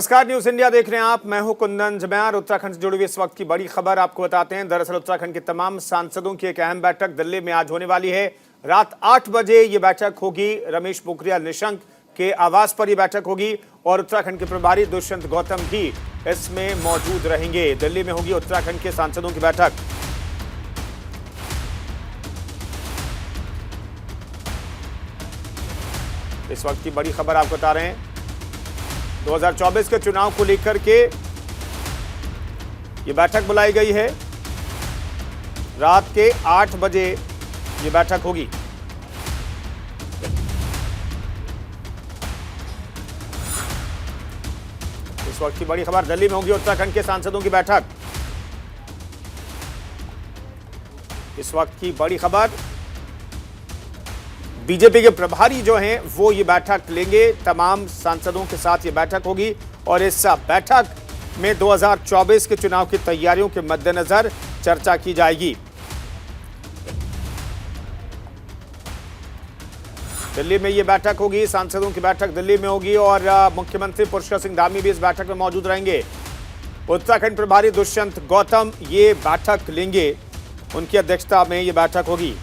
नमस्कार, news India देख रहे हैं आप। मैं हूं कुंदन जमैर। उत्तराखंड से जुड़ी हुई इस वक्त की बड़ी खबर आपको बताते हैं। दरअसल उत्तराखंड के तमाम सांसदों की एक अहम बैठक दिल्ली में आज होने वाली है। रात 8 बजे ये बैठक होगी। रमेश पोखरियाल निशंक के आवास पर यह बैठक होगी और उत्तराखंड के प्रभारी दुष्यंत गौतम भी इसमें मौजूद रहेंगे। दिल्ली में होगी उत्तराखंड के सांसदों की बैठक। इस वक्त की बड़ी खबर आपको बता रहे हैं। 2024 के चुनाव को लेकर के ये बैठक बुलाई गई है। रात के 8 बजे ये बैठक होगी। इस वक्त की बड़ी खबर, दिल्ली में होगी उत्तराखंड के सांसदों की बैठक। इस वक्त की बड़ी खबर, बीजेपी के प्रभारी जो हैं वो ये बैठक लेंगे। तमाम सांसदों के साथ ये बैठक होगी और इस बैठक में 2024 के चुनाव की तैयारियों के मद्देनजर चर्चा की जाएगी। दिल्ली में ये बैठक होगी, सांसदों की बैठक दिल्ली में होगी और मुख्यमंत्री पुष्कर सिंह धामी भी इस बैठक में मौजूद रहेंगे। उत्तराखंड प्रभारी दुष्यंत गौतम ये बैठक लेंगे, उनकी अध्यक्षता में ये बैठक होगी।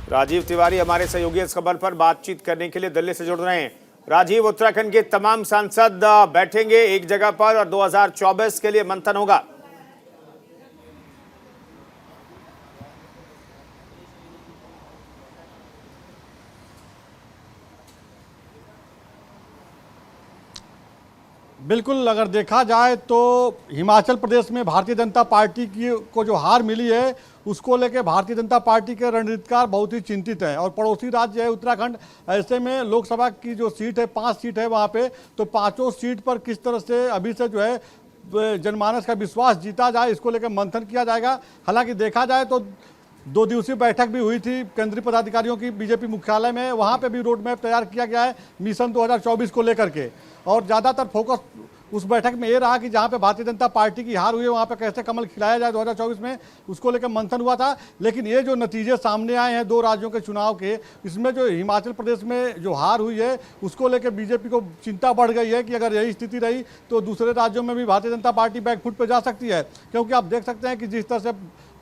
राजीव तिवारी हमारे सहयोगी इस खबर पर बातचीत करने के लिए दिल्ली से जुड़ रहे हैं। राजीव, उत्तराखंड के तमाम सांसद बैठेंगे एक जगह पर और 2024 के लिए मंथन होगा। बिल्कुल, अगर देखा जाए तो हिमाचल प्रदेश में भारतीय जनता पार्टी की को जो हार मिली है उसको लेकर भारतीय जनता पार्टी के रणनीतिकार बहुत ही चिंतित हैं और पड़ोसी राज्य है उत्तराखंड। ऐसे में लोकसभा की जो सीट है, 5 सीट है वहाँ पे, तो 5 सीट पर किस तरह से अभी से जो है जनमानस का विश्वास जीता जाए, इसको लेकर मंथन किया जाएगा। हालांकि देखा जाए तो 2 दिवसीय बैठक भी हुई थी केंद्रीय पदाधिकारियों की बीजेपी मुख्यालय में। वहाँ पे भी रोड मैप तैयार किया गया है मिशन 2024 को लेकर के, और ज़्यादातर फोकस उस बैठक में ये रहा कि जहाँ पे भारतीय जनता पार्टी की हार हुई है वहाँ पे कैसे कमल खिलाया जाए 2024 में, उसको लेकर मंथन हुआ था। लेकिन ये जो नतीजे सामने आए हैं 2 राज्यों के चुनाव के, इसमें जो हिमाचल प्रदेश में जो हार हुई है उसको लेकर बीजेपी को चिंता बढ़ गई है कि अगर यही स्थिति रही तो दूसरे राज्यों में भी भारतीय जनता पार्टी बैकफुट पर जा सकती है। क्योंकि आप देख सकते हैं कि जिस तरह से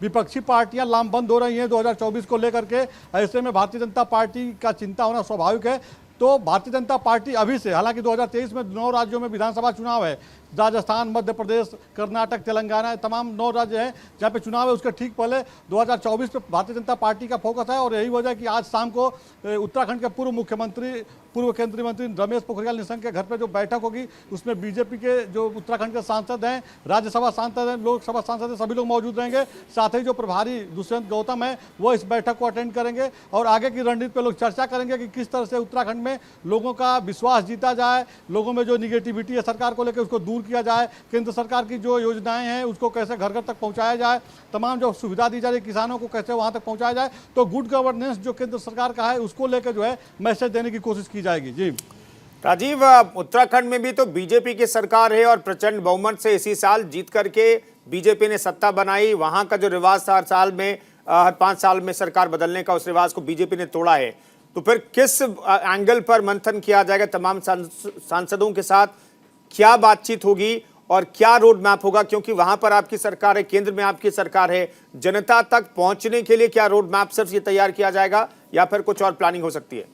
विपक्षी पार्टियां लामबंद हो रही हैं 2024 को लेकर के, ऐसे में भारतीय जनता पार्टी का चिंता होना स्वाभाविक है। तो भारतीय जनता पार्टी अभी से, हालांकि 2023 में 9 राज्यों में विधानसभा चुनाव है, राजस्थान, मध्य प्रदेश, कर्नाटक, तेलंगाना, तमाम 9 राज्य हैं जहाँ पे चुनाव है। उसके ठीक पहले 2024 पे भारतीय जनता पार्टी का फोकस है और यही वजह है कि आज शाम को उत्तराखंड के पूर्व मुख्यमंत्री, पूर्व केंद्रीय मंत्री रमेश पोखरियाल निशंक के घर पे जो बैठक होगी उसमें बीजेपी के जो उत्तराखंड के सांसद हैं, राज्यसभा सांसद हैं, लोकसभा सांसद हैं, सभी लोग मौजूद रहेंगे। साथ ही जो प्रभारी दुष्यंत गौतम है वो इस बैठक को अटेंड करेंगे और आगे की रणनीति पर लोग चर्चा करेंगे कि किस तरह से उत्तराखंड में लोगों का विश्वास जीता जाए, लोगों में जो निगेटिविटी है सरकार को लेकर उसको दूर किया जाए, केंद्र सरकार की जो योजनाएं हैं उसको कैसे घर घर तक पहुंचाया जाए, तमाम जो सुविधा दी जा रही है किसानों को कैसे वहां तक पहुंचाया जाए। तो गुड गवर्नेंस जो केंद्र सरकार का है उसको लेकर जो है मैसेज देने की कोशिश की जाएगी। जी राजीव, उत्तराखंड में भी तो बीजेपी की सरकार है और प्रचंड बहुमत से इसी साल जीत करके बीजेपी ने सत्ता बनाई। वहां का जो रिवाज था हर 5 साल में सरकार बदलने का, उस रिवाज को बीजेपी ने तोड़ा है। तो फिर किस एंगल पर मंथन किया जाएगा तमाम सांसदों के साथ, क्या बातचीत होगी और क्या रोड मैप होगा? क्योंकि वहां पर आपकी सरकार है, केंद्र में आपकी सरकार है, जनता तक पहुंचने के लिए क्या रोड मैप सिर्फ ये तैयार किया जाएगा या फिर कुछ और प्लानिंग हो सकती है?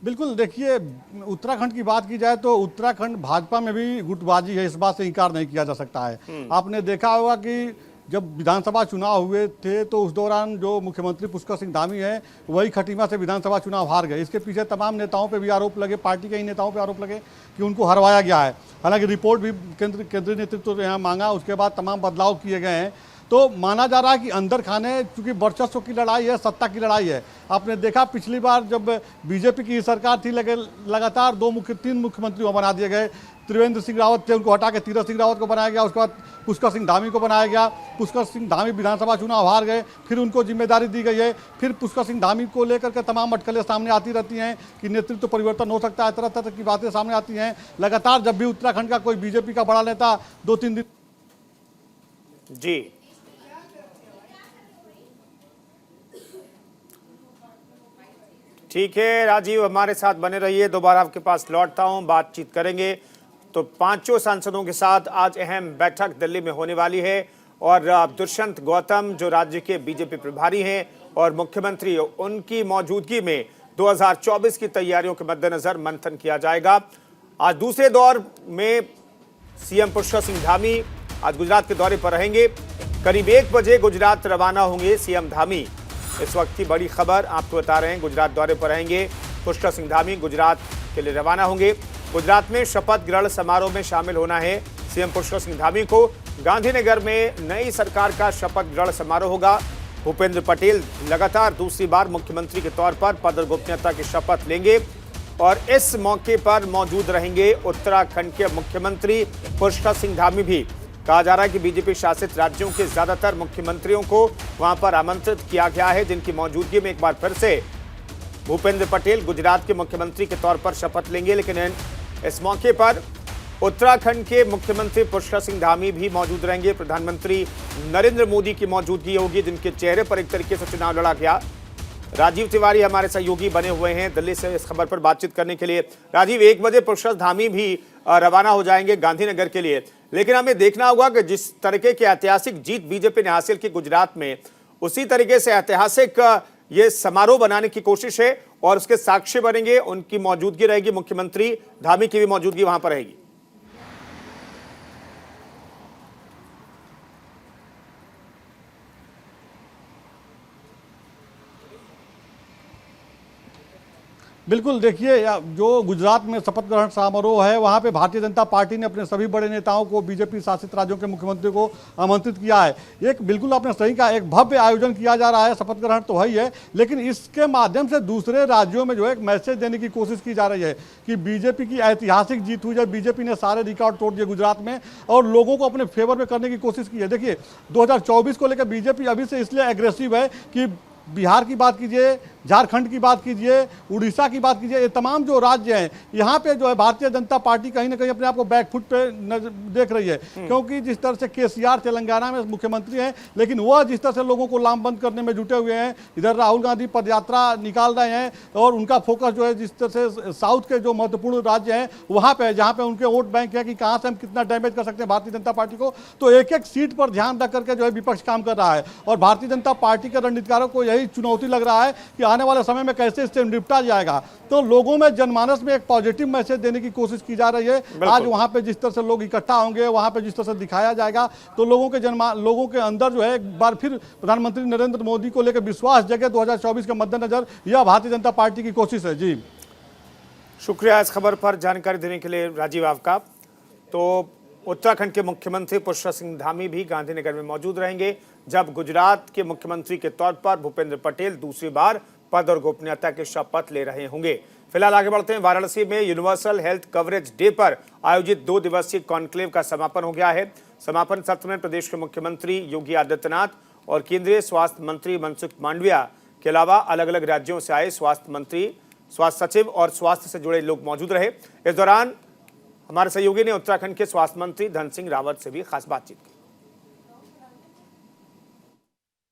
बिल्कुल, देखिए उत्तराखंड की बात की जाए तो उत्तराखंड भाजपा में भी गुटबाजी है, इस बात से इनकार नहीं किया जा सकता है। आपने देखा होगा कि जब विधानसभा चुनाव हुए थे तो उस दौरान जो मुख्यमंत्री पुष्कर सिंह धामी है वही खटीमा से विधानसभा चुनाव हार गए। इसके पीछे तमाम नेताओं पे भी आरोप लगे, पार्टी के ही नेताओं पे आरोप लगे कि उनको हरवाया गया है। हालांकि रिपोर्ट भी केंद्रीय नेतृत्व ने यहाँ मांगा, उसके बाद तमाम बदलाव किए गए हैं। तो माना जा रहा है कि अंदर खाने, चूंकि वर्चस्व की लड़ाई है, सत्ता की लड़ाई है। आपने देखा पिछली बार जब बीजेपी की सरकार थी लगातार 3 मुख्यमंत्री वहाँ बना दिए गए। त्रिवेंद्र सिंह रावत थे उनको हटा के तीरथ सिंह रावत को बनाया गया, उसके बाद पुष्कर सिंह धामी को बनाया गया। पुष्कर सिंह धामी विधानसभा चुनाव हार गए, फिर उनको जिम्मेदारी दी गई है। फिर पुष्कर सिंह धामी को लेकर के तमाम अटकलें सामने आती रहती हैं कि नेतृत्व परिवर्तन हो सकता है, तरह तरह की बातें सामने आती हैं। लगातार जब भी उत्तराखंड का कोई बीजेपी का बड़ा नेता 2-3 दिन जी ठीक है राजीव, हमारे साथ बने रहिए, दोबारा आपके पास लौटता हूं, बातचीत करेंगे। तो पांचों सांसदों के साथ आज अहम बैठक दिल्ली में होने वाली है और दुष्यंत गौतम जो राज्य के बीजेपी प्रभारी हैं और मुख्यमंत्री, उनकी मौजूदगी में 2024 की तैयारियों के मद्देनजर मंथन किया जाएगा। आज दूसरे दौर में सीएम पुष्कर सिंह धामी आज गुजरात के दौरे पर रहेंगे। करीब 1 बजे गुजरात रवाना होंगे सीएम धामी। इस वक्त की बड़ी खबर आपको बता रहे हैं, गुजरात दौरे पर रहेंगे पुष्कर सिंह धामी, गुजरात के लिए रवाना होंगे। गुजरात में शपथ ग्रहण समारोह में शामिल होना है सीएम पुष्कर सिंह धामी को। गांधीनगर में नई सरकार का शपथ ग्रहण समारोह होगा। भूपेंद्र पटेल लगातार दूसरी बार मुख्यमंत्री के तौर पर पद और गोपनीयता की शपथ लेंगे और इस मौके पर मौजूद रहेंगे उत्तराखंड के मुख्यमंत्री पुष्कर सिंह धामी भी। कहा जा रहा है कि बीजेपी शासित राज्यों के ज्यादातर मुख्यमंत्रियों को वहां पर आमंत्रित किया गया है, जिनकी मौजूदगी में एक बार फिर से भूपेंद्र पटेल गुजरात के मुख्यमंत्री के तौर पर शपथ लेंगे। लेकिन इस मौके पर उत्तराखंड के मुख्यमंत्री पुष्कर सिंह धामी भी मौजूद रहेंगे। प्रधानमंत्री नरेंद्र मोदी की मौजूदगी होगी, जिनके चेहरे पर एक तरीके से चुनाव लड़ा गया। राजीव तिवारी हमारे सहयोगी बने हुए हैं दिल्ली से इस खबर पर बातचीत करने के लिए। राजीव, 1 बजे पुष्कर धामी भी रवाना हो जाएंगे गांधीनगर के लिए, लेकिन हमें देखना होगा कि जिस तरीके की ऐतिहासिक जीत बीजेपी ने हासिल की गुजरात में, उसी तरीके से ऐतिहासिक ये समारोह बनाने की कोशिश है और उसके साक्षी बनेंगे। उनकी मौजूदगी रहेगी, मुख्यमंत्री धामी की भी मौजूदगी वहां पर रहेगी। बिल्कुल, देखिए जो गुजरात में शपथ ग्रहण समारोह है वहाँ पे भारतीय जनता पार्टी ने अपने सभी बड़े नेताओं को, बीजेपी शासित राज्यों के मुख्यमंत्री को आमंत्रित किया है। एक बिल्कुल आपने सही कहा, एक भव्य आयोजन किया जा रहा है, शपथ ग्रहण तो वही है, लेकिन इसके माध्यम से दूसरे राज्यों में जो है एक मैसेज देने की कोशिश की जा रही है कि बीजेपी की ऐतिहासिक जीत हुई, जब बीजेपी ने सारे रिकॉर्ड तोड़ दिए गुजरात में और लोगों को अपने फेवर में करने की कोशिश की है। देखिए 2024 को लेकर बीजेपी अभी से इसलिए एग्रेसिव है कि बिहार की बात कीजिए, झारखंड की बात कीजिए, उड़ीसा की बात कीजिए, ये तमाम जो राज्य हैं यहाँ पे जो है भारतीय जनता पार्टी कहीं ना कहीं अपने आप को बैकफुट पे देख रही है। क्योंकि जिस तरह से केसीआर तेलंगाना में मुख्यमंत्री हैं, लेकिन वह जिस तरह से लोगों को लामबंद करने में जुटे हुए हैं, इधर राहुल गांधी पदयात्रा निकाल रहे हैं और उनका फोकस जो है जिस तरह से साउथ के जो महत्वपूर्ण राज्य हैं वहाँ पे, जहाँ पे उनके वोट बैंक है कि कहाँ से हम कितना डैमेज कर सकते हैं भारतीय जनता पार्टी को, तो एक एक सीट पर ध्यान रख करके जो है विपक्ष काम कर रहा है। और भारतीय जनता पार्टी के रणनीतिकारों को यही चुनौती लग रहा है कि आने वाले समय में कैसे इससे निपटा जाएगा। तो लोगों में, जनमानस में एक पॉजिटिव मैसेज देने की कोशिश की जा रही है। आज वहां पे जिस तरह से लोग इकट्ठा होंगे, वहां पे जिस तरह से दिखाया जाएगा, तो लोगों के अंदर जो है एक बार फिर प्रधानमंत्री नरेंद्र मोदी को लेकर विश्वास जगे 2024 के मद्देनजर, यह भारतीय जनता पार्टी की कोशिश है। जी शुक्रिया इस खबर पर जानकारी देने के लिए राजीव आपका। तो उत्तराखंड के मुख्यमंत्री पुष्कर सिंह धामी भी गांधीनगर में मौजूद रहेंगे, जब गुजरात के मुख्यमंत्री के तौर पर भूपेंद्र पटेल दूसरी बार पद और गोपनीयता की शपथ ले रहे होंगे। फिलहाल आगे बढ़ते हैं। वाराणसी में यूनिवर्सल हेल्थ कवरेज डे पर आयोजित 2 दिवसीय कॉन्क्लेव का समापन हो गया है। समापन सत्र में प्रदेश के मुख्यमंत्री योगी आदित्यनाथ और केंद्रीय स्वास्थ्य मंत्री मनसुख मांडविया के अलावा अलग अलग राज्यों से आए स्वास्थ्य मंत्री, स्वास्थ्य सचिव और स्वास्थ्य से जुड़े लोग मौजूद रहे। इस दौरान हमारे सहयोगी ने उत्तराखंड के स्वास्थ्य मंत्री धन सिंह रावत से भी खास बातचीत की।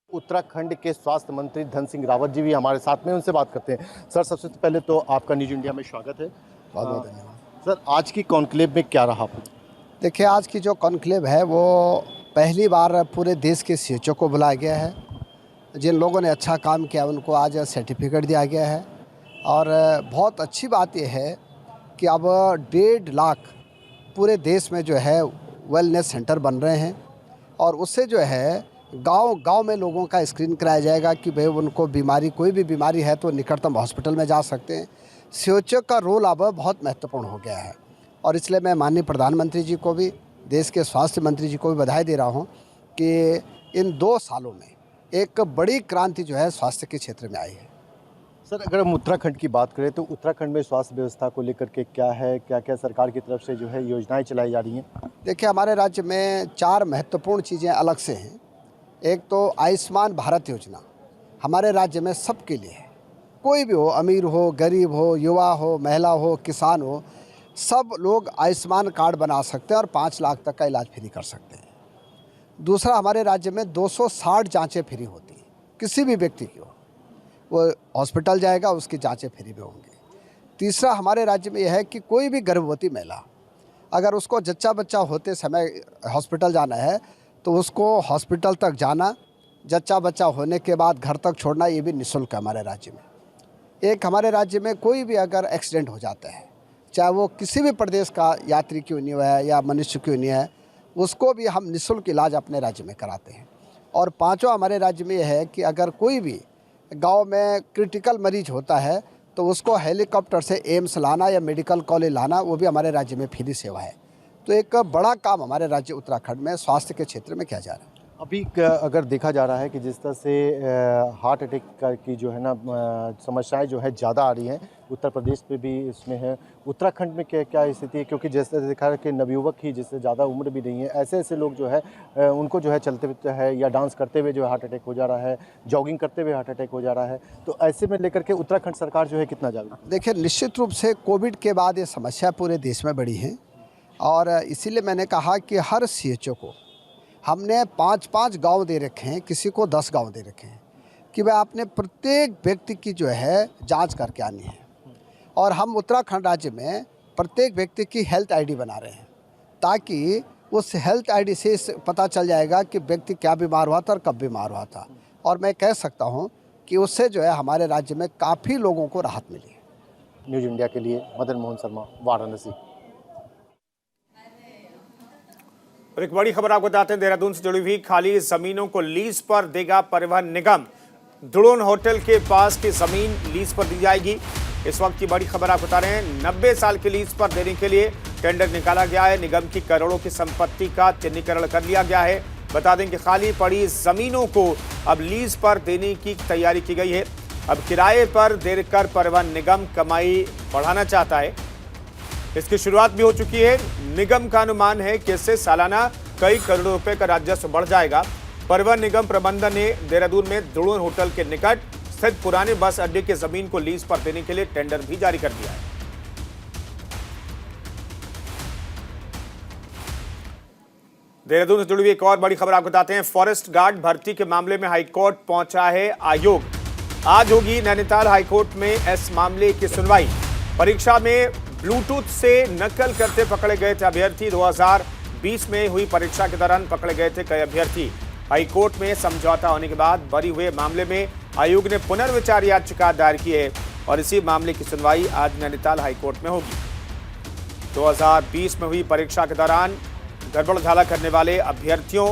उत्तराखंड के स्वास्थ्य मंत्री धन सिंह रावत जी भी हमारे साथ में, उनसे बात करते हैं। सर, सबसे पहले तो आपका न्यूज इंडिया में स्वागत है। बहुत बहुत धन्यवाद। सर, आज की कॉन्क्लेव में क्या रहा? देखिए, आज की जो कॉन्क्लेव है वो पहली बार पूरे देश के सीएचओ को बुलाया गया है। जिन लोगों ने अच्छा काम किया उनको आज सर्टिफिकेट दिया गया है। और बहुत अच्छी बात यह है कि अब 1.5 लाख पूरे देश में जो है वेलनेस सेंटर बन रहे हैं और उससे जो है गांव में लोगों का स्क्रीन कराया जाएगा कि भाई उनको बीमारी, कोई भी बीमारी है तो निकटतम हॉस्पिटल में जा सकते हैं। सीएचओ का रोल अब बहुत महत्वपूर्ण हो गया है और इसलिए मैं माननीय प्रधानमंत्री जी को भी, देश के स्वास्थ्य मंत्री जी को भी बधाई दे रहा हूं कि इन 2 सालों में एक बड़ी क्रांति जो है स्वास्थ्य के क्षेत्र में आई है। सर अगर हम उत्तराखंड की बात करें तो उत्तराखंड में स्वास्थ्य व्यवस्था को लेकर के क्या है, क्या क्या सरकार की तरफ से जो है योजनाएं चलाई जा रही हैं? देखिए, हमारे राज्य में 4 महत्वपूर्ण चीज़ें अलग से हैं। एक तो आयुष्मान भारत योजना हमारे राज्य में सबके लिए है। कोई भी हो, अमीर हो, गरीब हो, युवा हो, महिला हो, किसान हो, सब लोग आयुष्मान कार्ड बना सकते हैं और 5 लाख तक का इलाज फ्री कर सकते हैं। दूसरा, हमारे राज्य में 260 जांचें फ्री होती हैं, किसी भी व्यक्ति की हो, वो हॉस्पिटल जाएगा, उसकी जांचें फ्री में होंगी। तीसरा, हमारे राज्य में यह है कि कोई भी गर्भवती महिला अगर उसको जच्चा बच्चा होते समय हॉस्पिटल जाना है तो उसको हॉस्पिटल तक जाना, जच्चा बच्चा होने के बाद घर तक छोड़ना, ये भी निःशुल्क है हमारे राज्य में। एक, हमारे राज्य में कोई भी अगर एक्सीडेंट हो जाता है, चाहे वो किसी भी प्रदेश का यात्री क्यों नहीं हुआ है या मनुष्य क्यों नहीं है, उसको भी हम निःशुल्क इलाज अपने राज्य में कराते हैं। और पांचवा, हमारे राज्य में यह है कि अगर कोई भी गांव में क्रिटिकल मरीज होता है तो उसको हेलीकॉप्टर से एम्स लाना या मेडिकल कॉलेज लाना, वो भी हमारे राज्य में फ्री सेवा है। तो एक बड़ा काम हमारे राज्य उत्तराखंड में स्वास्थ्य के क्षेत्र में किया जा रहा है। अभी अगर देखा जा रहा है कि जिस तरह से हार्ट अटैक की जो है ना समस्याएं जो है ज़्यादा आ रही हैं, उत्तर प्रदेश में भी इसमें है, उत्तराखंड में क्या क्या स्थिति है? क्योंकि जैसे देखा है कि नवयुवक ही, जिससे ज़्यादा उम्र भी नहीं है, ऐसे ऐसे लोग जो है उनको जो है चलते हुए है या डांस करते हुए जो है हार्ट अटैक हो जा रहा है, जॉगिंग करते हुए हार्ट अटैक हो जा रहा है। तो ऐसे में लेकर के उत्तराखंड सरकार जो है कितना जागरूक? देखिए, निश्चित रूप से कोविड के बाद ये समस्या पूरे देश में बढ़ी है और इसीलिए मैंने कहा कि हर CHO को हमने 5-5 गांव दे रखे हैं, किसी को 10 गांव दे रखे हैं कि वह आपने प्रत्येक व्यक्ति की जो है जांच करके आनी है। और हम उत्तराखंड राज्य में प्रत्येक व्यक्ति की हेल्थ ID बना रहे हैं ताकि उस हेल्थ ID से पता चल जाएगा कि व्यक्ति क्या बीमार हुआ था और कब बीमार हुआ था। और मैं कह सकता हूं कि उससे जो है हमारे राज्य में काफ़ी लोगों को राहत मिली है। न्यूज़ इंडिया के लिए मदन मोहन शर्मा, वाराणसी। और एक बड़ी खबर आपको बताते हैं, देहरादून से जुड़ी हुई खाली जमीनों को लीज पर देगा परिवहन निगम। द्रोण होटल के पास की जमीन लीज पर दी जाएगी। इस वक्त की बड़ी खबर आप बता रहे हैं, 90 साल की लीज पर देने के लिए टेंडर निकाला गया है। निगम की करोड़ों की संपत्ति का चिन्हीकरण कर लिया गया है। बता दें कि खाली पड़ी जमीनों को अब लीज पर देने की तैयारी की गई है। अब किराए पर देकर परिवहन निगम कमाई बढ़ाना चाहता है। इसकी शुरुआत भी हो चुकी है। निगम का अनुमान है कि इससे सालाना कई करोड़ रुपए का राजस्व बढ़ जाएगा। परिवहन निगम प्रबंधन ने देहरादून में द्रोण होटल के निकट स्थित पुराने बस अड्डे की जमीन को लीज पर देने के लिए टेंडर भी जारी कर दिया है। देहरादून से जुड़ी हुई एक और बड़ी खबर आपको बताते हैं, फॉरेस्ट गार्ड भर्ती के मामले में हाईकोर्ट पहुंचा है आयोग। आज होगी नैनीताल हाईकोर्ट में इस मामले की सुनवाई। परीक्षा में ब्लूटूथ से नकल करते पकड़े गए थे अभ्यर्थी। 2020 में हुई परीक्षा के दौरान पकड़े गए थे कई अभ्यर्थी। हाईकोर्ट में समझौता होने के बाद बरी हुए मामले में आयोग ने पुनर्विचार याचिका दायर की है और इसी मामले की सुनवाई आज नैनीताल हाईकोर्ट में होगी। 2020 में हुई परीक्षा के दौरान गड़बड़ घाला करने वाले अभ्यर्थियों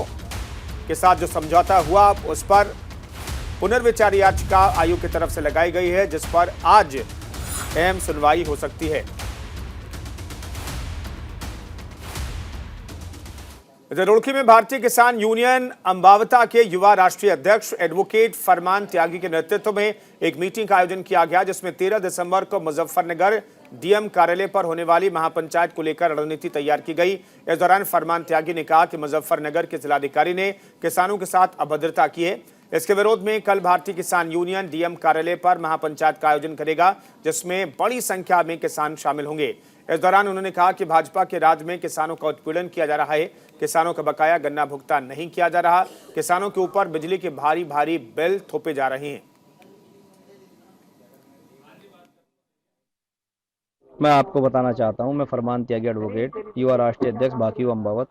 के साथ जो समझौता हुआ, उस पर पुनर्विचार याचिका आयोग की तरफ से लगाई गई है, जिस पर आज अहम सुनवाई हो सकती है। रुड़की में भारतीय किसान यूनियन अंबावता के युवा राष्ट्रीय अध्यक्ष एडवोकेट फरमान त्यागी के नेतृत्व में एक मीटिंग का आयोजन किया गया, जिसमें 13 दिसंबर को मुजफ्फरनगर डीएम कार्यालय पर होने वाली महापंचायत को लेकर रणनीति तैयार की गई। इस दौरान फरमान त्यागी ने कहा कि मुजफ्फरनगर के जिलाधिकारी ने किसानों के साथ अभद्रता की है। इसके विरोध में कल भारतीय किसान यूनियन डीएम कार्यालय पर महापंचायत का आयोजन करेगा, जिसमें बड़ी संख्या में किसान शामिल होंगे। इस दौरान उन्होंने कहा कि भाजपा के राज में किसानों का उत्पीड़न किया जा रहा है। किसानों का बकाया गन्ना भुगतान नहीं किया जा रहा। किसानों के ऊपर बिजली के भारी भारी बिल थोपे जा रहे हैं। मैं आपको बताना चाहता हूं, मैं फरमान त्यागी एडवोकेट, युवा राष्ट्रीय अध्यक्ष भाकियू अम्बावत।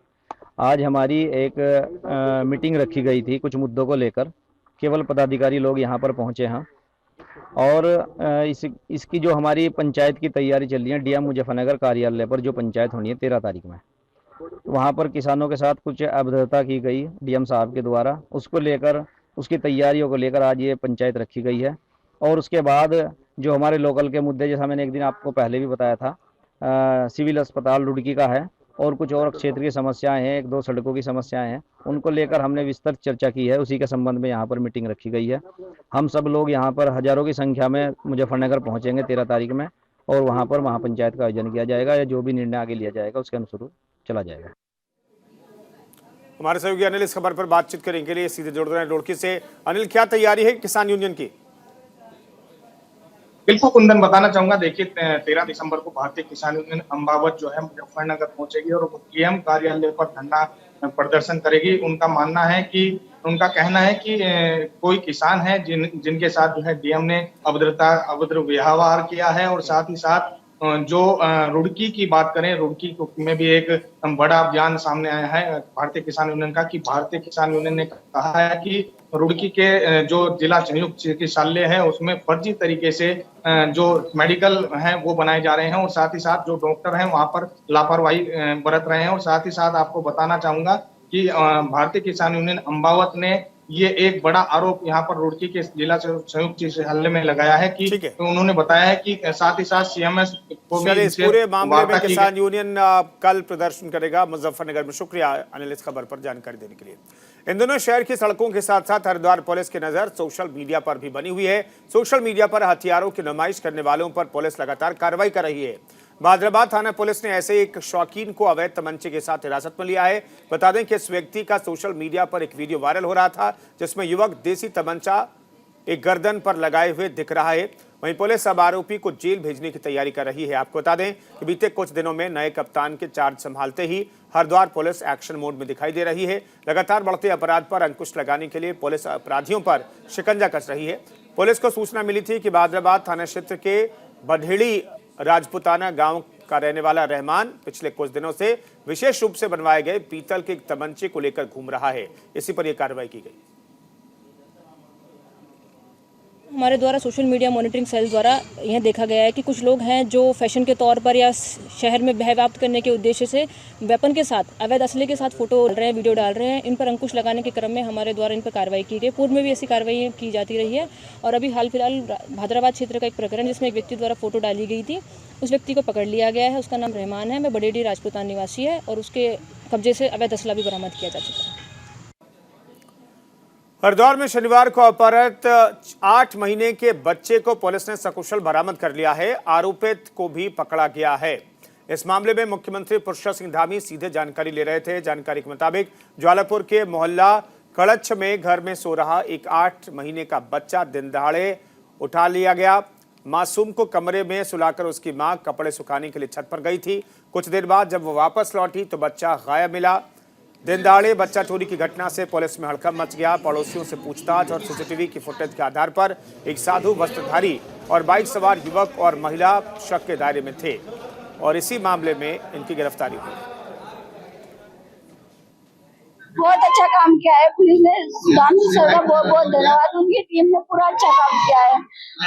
आज हमारी एक मीटिंग रखी गई थी कुछ मुद्दों को लेकर। केवल पदाधिकारी लोग यहां पर पहुंचे हैं और इसकी जो हमारी पंचायत की तैयारी चल रही है, डीएम मुजफ्फरनगर कार्यालय पर जो पंचायत होनी है 13 तारीख में, वहां पर किसानों के साथ कुछ अभद्रता की गई डीएम साहब के द्वारा। उसको लेकर, उसकी तैयारियों को लेकर आज ये पंचायत रखी गई है। और उसके बाद जो हमारे लोकल के मुद्दे, जैसा मैंने एक दिन आपको पहले भी बताया था, सिविल अस्पताल रुड़की का है, और कुछ और क्षेत्रीय समस्याएं हैं, एक दो सड़कों की समस्याएं हैं, उनको लेकर हमने विस्तृत चर्चा की है। उसी के संबंध में यहाँ पर मीटिंग रखी गई है। हम सब लोग यहाँ पर हजारों की संख्या में मुजफ्फरनगर पहुंचेंगे 13 तारीख में, और वहाँ पर महापंचायत का आयोजन किया जाएगा, या जो भी निर्णय आगे लिया जाएगा उसके अनुसार चला जाएगा। हमारे सहयोगी अनिल इस खबर पर बातचीत करने के लिए सीधे जुड़ रहे हैं रुड़की से। अनिल, क्या तैयारी है किसान यूनियन की? बिल्कुल कुंदन, बताना चाहूंगा, देखिए 13 दिसंबर को भारतीय किसान यूनियन अम्बावत जो है मुजफ्फरनगर पहुंचेगी और डीएम कार्यालय पर धरना प्रदर्शन करेगी। उनका कहना है कि कोई किसान है जिनके साथ जो है डीएम ने अभद्र व्यवहार किया है, और साथ ही साथ जो रुड़की की बात करें, रुड़की में भी एक बड़ा अभियान सामने आया है भारतीय किसान यूनियन का, कि भारतीय किसान यूनियन ने कहा है कि रुड़की के जो जिला संयुक्त चिकित्सालय है उसमें फर्जी तरीके से जो मेडिकल है वो बनाए जा रहे हैं, और साथ ही साथ जो डॉक्टर हैं वहां पर लापरवाही बरत रहे हैं। और साथ ही साथ आपको बताना चाहूंगा कि भारतीय किसान यूनियन अम्बावत ने ये एक बड़ा आरोप यहाँ पर रुड़की के जिला संयुक्त चिकित्सालय में लगाया है कि उन्होंने बताया है कि साथ ही साथ सीएमएस को भी इस पूरे मामले में किसान यूनियन कल प्रदर्शन करेगा मुजफ्फरनगर में। शुक्रिया अनिल इस खबर पर जानकारी देने के लिए। इन दोनों शहर की सड़कों के साथ साथ हरिद्वार पुलिस की नजर सोशल मीडिया पर भी बनी हुई है। सोशल मीडिया पर हथियारों की नुमाइश करने वालों पर पुलिस लगातार कार्रवाई कर रही है। बादराबाद थाना पुलिस ने ऐसे एक शौकीन को अवैध तमंचे के साथ हिरासत में लिया है। बता दें कि इस व्यक्ति का सोशल मीडिया पर एक वीडियो वायरल हो रहा था जिसमें युवक देसी तमंचा एक गर्दन पर लगाए हुए दिख रहा है। वहीं पुलिस अब आरोपी को जेल भेजने की तैयारी कर रही है। आपको बता दें कि बीते कुछ दिनों में नए कप्तान के चार्ज संभालते ही हरिद्वार पुलिस एक्शन मोड में दिखाई दे रही है। लगातार बढ़ते अपराध पर अंकुश लगाने के लिए पुलिस अपराधियों पर शिकंजा कस रही है। पुलिस को सूचना मिली थी कि बादराबाद थाना क्षेत्र के बढेड़ी राजपुताना गांव का रहने वाला रहमान पिछले कुछ दिनों से विशेष रूप से बनवाए गए पीतल के एक तमंचे को लेकर घूम रहा है। इसी पर यह कार्रवाई की गई। हमारे द्वारा सोशल मीडिया मॉनिटरिंग सेल द्वारा यह देखा गया है कि कुछ लोग हैं जो फैशन के तौर पर या शहर में बहव्याप्त करने के उद्देश्य से वेपन के साथ, अवैध असले के साथ फोटो डाल रहे हैं, वीडियो डाल रहे हैं। इन पर अंकुश लगाने के क्रम में हमारे द्वारा इन पर कार्रवाई की गई। पूर्व में भी ऐसी कार्रवाई की जाती रही है, और अभी हाल फिलहाल भादराबाद क्षेत्र का एक प्रकरण जिसमें एक व्यक्ति द्वारा फोटो डाली गई थी, उस व्यक्ति को पकड़ लिया गया है। उसका नाम रहमान है, मैं बडेडी राजपुतान निवासी है, और उसके कब्जे से अवैध असला भी बरामद किया जा चुका है। हरिद्वार में शनिवार को अपहृत 8 महीने के बच्चे को पुलिस ने सकुशल बरामद कर लिया है। आरोपित को भी पकड़ा गया है। इस मामले में मुख्यमंत्री पुष्कर सिंह धामी सीधे जानकारी ले रहे थे। जानकारी के मुताबिक ज्वालापुर के मोहल्ला कड़च्छ में घर में सो रहा एक 8 महीने का बच्चा दिन दहाड़े उठा लिया गया। मासूम को कमरे में सुलाकर उसकी मां कपड़े सुखाने के लिए छत पर गई थी। कुछ देर बाद जब वो वापस लौटी तो बच्चा गायब मिला। दिन दहाड़े बच्चा चोरी की घटना से पुलिस में हड़कंप मच गया। पड़ोसियों से पूछताछ और सीसीटीवी की फुटेज के आधार पर एक साधु वस्त्रधारी और बाइक सवार युवक और महिला शक के दायरे में थे, और इसी मामले में इनकी गिरफ्तारी हुई। बहुत अच्छा काम किया है पुलिस ने। सुधांशु सर का बहुत बहुत धन्यवाद। उनकी टीम ने पूरा अच्छा काम किया है,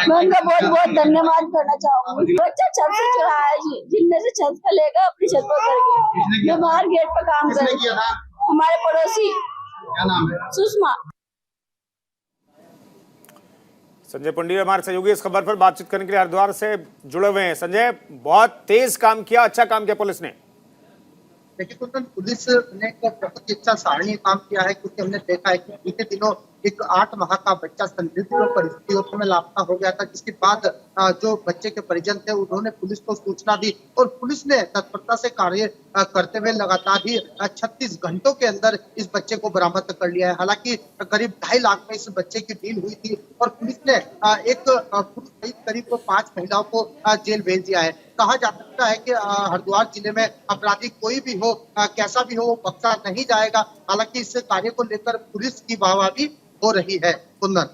मैं उनका बहुत बहुत धन्यवाद करना चाहूंगी। बच्चा छत से चढ़ा है, जिनमें से छत पर लेकर अपनी छत पर करके मैं बाहर गेट पर काम कर रही हूँ। हमारे पड़ोसी सुषमा। संजय पुंडी हमारे सहयोगी इस खबर पर बातचीत करने के लिए हरिद्वार से जुड़े हुए हैं। संजय, बहुत तेज काम किया, अच्छा काम किया पुलिस ने। देखिए पुलिस ने एक बहुत ही अच्छा सराहनीय काम किया है, क्योंकि हमने देखा है कि बीते दिनों एक 8 माह का बच्चा संदिग्ध परिस्थितियों में लापता हो गया था, जिसके बाद जो बच्चे के परिजन थे उन्होंने पुलिस को सूचना दी, और पुलिस ने तत्परता से कार्य करते हुए लगातार ही 36 घंटों के अंदर इस बच्चे को बरामद कर लिया है। हालांकि करीब 2.5 लाख में इस बच्चे की डील हुई थी, और पुलिस ने एक पुरुष सहित करीब 5 महिलाओं को जेल भेज दिया है। कहा जा सकता है कि हरिद्वार जिले में अपराधी कोई भी हो, कैसा भी हो, वो बख्शा नहीं जाएगा। हालांकि इस कार्य को लेकर पुलिस की वाहवाही हो रही है। कुंदन,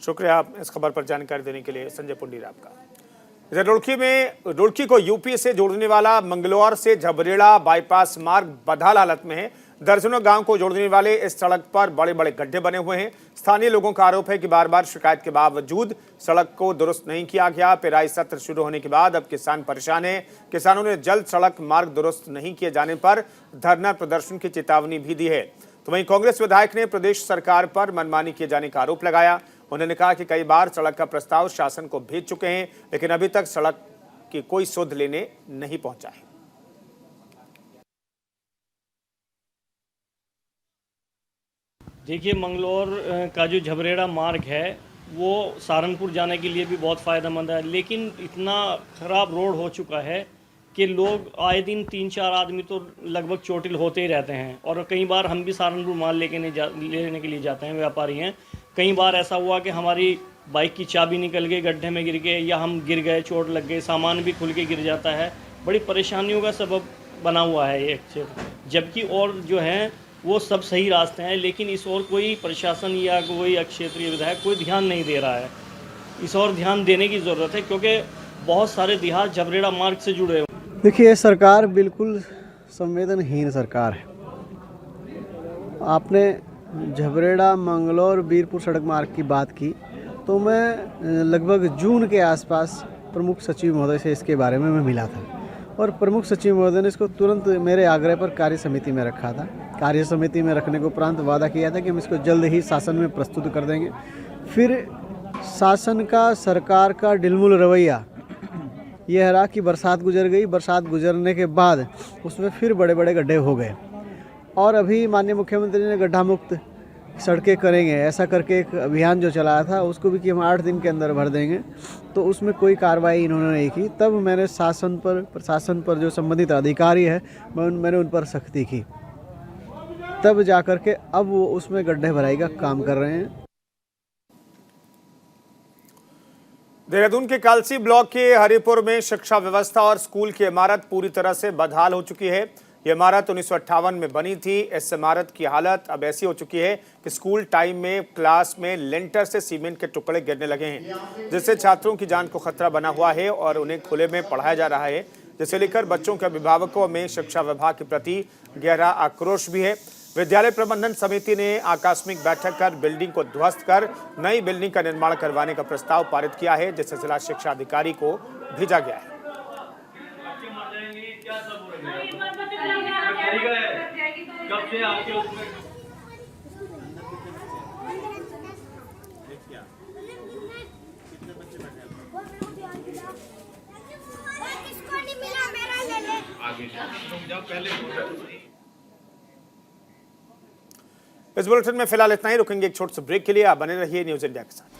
शुक्रिया इस खबर पर जानकारी देने के लिए संजय पुंडी आपका। इधर रुड़की को यूपी से जोड़ने वाला मंगलौर से झबरेड़ा बाईपास मार्ग बदहाल हालत में है। दर्जनों गांव को जोड़ने वाले इस सड़क पर बड़े बड़े गड्ढे बने हुए हैं। स्थानीय लोगों का आरोप है कि बार बार शिकायत के बावजूद सड़क को दुरुस्त नहीं किया गया। पेराई सत्र शुरू होने के बाद अब किसान परेशान हैं। किसानों ने जल्द सड़क मार्ग दुरुस्त नहीं किए जाने पर धरना प्रदर्शन की चेतावनी भी दी है। तो वहीं कांग्रेस विधायक ने प्रदेश सरकार पर मनमानी किए जाने का आरोप लगाया। उन्होंने कहा कि कई बार सड़क का प्रस्ताव शासन को भेज चुके हैं, लेकिन अभी तक सड़क की कोई सुध लेने नहीं पहुंचा है। देखिए, मंगलौर का जो झबरेड़ा मार्ग है वो सहारनपुर जाने के लिए भी बहुत फ़ायदेमंद है, लेकिन इतना ख़राब रोड हो चुका है कि लोग आए दिन 3-4 आदमी तो लगभग चोटिल होते ही रहते हैं। और कई बार हम भी सहारनपुर माल लेने के लिए जाते हैं, व्यापारी हैं। कई बार ऐसा हुआ कि हमारी बाइक की चाबी निकल गई, गड्ढे में गिर गए, या हम गिर गए, चोट लग गई, सामान भी खुल के गिर जाता है। बड़ी परेशानियों का सबब बना हुआ है ये क्षेत्र। जबकि और जो हैं वो सब सही रास्ते हैं, लेकिन इस ओर कोई प्रशासन या कोई क्षेत्रीय विधायक कोई ध्यान नहीं दे रहा है। इस ओर ध्यान देने की ज़रूरत है, क्योंकि बहुत सारे देहात झबरेड़ा मार्ग से जुड़े हुए। देखिए, सरकार बिल्कुल संवेदनहीन सरकार है। आपने झबरेड़ा मंगलौर बीरपुर सड़क मार्ग की बात की, तो मैं लगभग जून के आसपास प्रमुख सचिव महोदय से इसके बारे में मैं मिला था, और प्रमुख सचिव महोदय ने इसको तुरंत मेरे आग्रह पर कार्य समिति में रखा था। कार्य समिति में रखने के उपरांत वादा किया था कि हम इसको जल्द ही शासन में प्रस्तुत कर देंगे। फिर शासन का, सरकार का ढिलमुल रवैया यह रहा कि बरसात गुजर गई। बरसात गुजरने के बाद उसमें फिर बड़े बड़े गड्ढे हो गए, और अभी माननीय मुख्यमंत्री ने गड्ढा मुक्त सड़कें करेंगे ऐसा करके एक अभियान जो चलाया था, उसको भी कि हम 8 दिन के अंदर भर देंगे, तो उसमें कोई कार्रवाई इन्होंने नहीं की। तब मैंने प्रशासन पर जो संबंधित अधिकारी है मैंने उन पर सख्ती की, तब जा कर के अब वो उसमें गड्ढे भराई का काम कर रहे हैं। देहरादून के कालसी ब्लॉक के हरिपुर में शिक्षा व्यवस्था और स्कूल की इमारत पूरी तरह से बदहाल हो चुकी है। ये इमारत 1958 में बनी थी। इस इमारत की हालत अब ऐसी हो चुकी है कि स्कूल टाइम में क्लास में लेंटर से सीमेंट के टुकड़े गिरने लगे हैं, जिससे छात्रों की जान को खतरा बना हुआ है और उन्हें खुले में पढ़ाया जा रहा है, जिसे लेकर बच्चों के अभिभावकों में शिक्षा विभाग के प्रति गहरा आक्रोश भी है। विद्यालय प्रबंधन समिति ने आकस्मिक बैठक कर बिल्डिंग को ध्वस्त कर नई बिल्डिंग का निर्माण करवाने का प्रस्ताव पारित किया है, जिसे जिला शिक्षा अधिकारी को भेजा गया है। इस बुलेटिन में फिलहाल इतना ही। रुकेंगे एक छोटे से ब्रेक के लिए। आप बने रहिए न्यूज़ इंडिया के साथ।